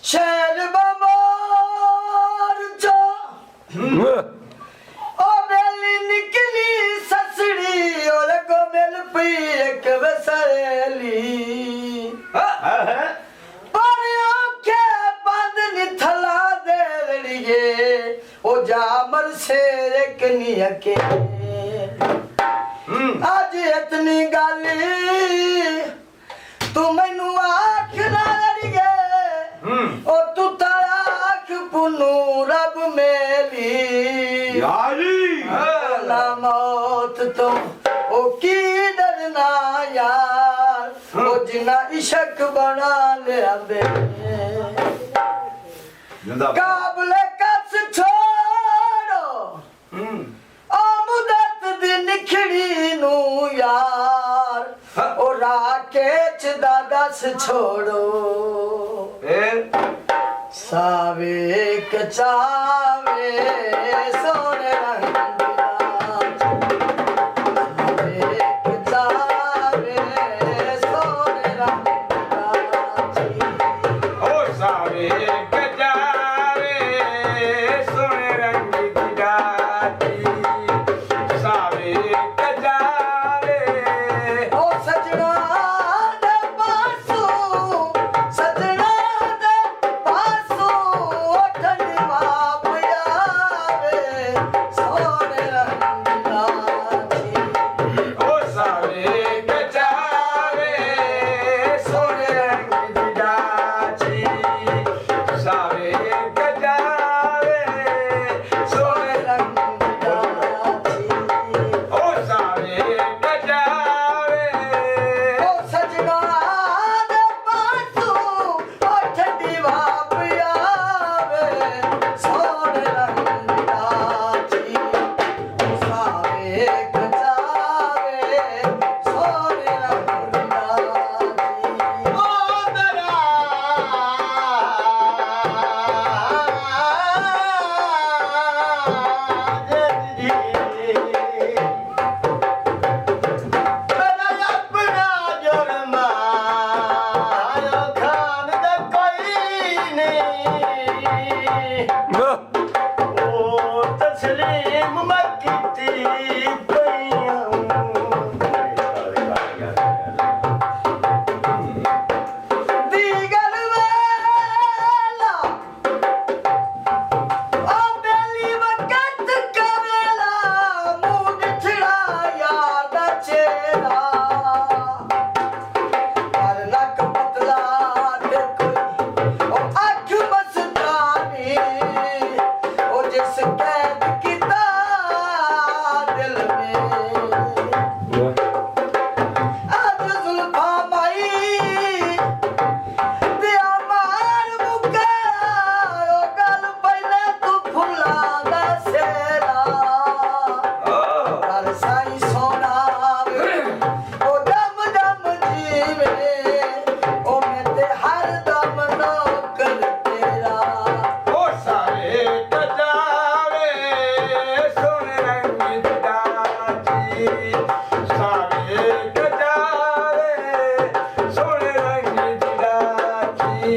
शहर बमार जो ओ बेली निकली ससड़ी और को मिल पई एक वसरेली पर आंखे बंद निथला दे रड़िए ओ जामल से एक नियके आज इतनी गाली तू मैनू आख ना लड़िए ओ तू तलाक पुनू रब मेली ना मौत तो ओ की डरना यार ओ जिना इश्क बना ले बे काबले कस छोड़ो ओ मुदत दी निखड़ी नू यार ओ राकेच दादा से छोड़ो सावे कचावे सोने रंग सावे कचावे सोने रंग ओ सावे कचावे सोने रंग की डाटी सावे कचावे ओ सजना दे पासो सजना दे पासो ठंडी बाप आवे सोने रंग ओ सावे कचावे सोने रंग की डाटी सावे कचावे सोने रंग ओ सावे कचावे ओ सजना दे पासो ठंडी बाप आवे सोने रंग सावे कचावे सोने रंग ओ दरा मेरा अपना जुर्मा खान दा कोई नहीं ओ तस्लीम मकीती दीगर वेला ओ बेली वक्त करेला मूड छिड़ा याद चेरा पर नक पतला ते कोई ओ अख मस्तानी ओ जिस कैद कीता दिल में आज जुल्फा माई दिया मार मुके ओ गल पहले तू फुला दा सेरा पर साई सोना ओ दम दम जीवे ओ मैं ते हर दम नौकर तेरा ओ सावे कचावे सोने रंग की डाटी सावे कचावे सोने रंग की डाटी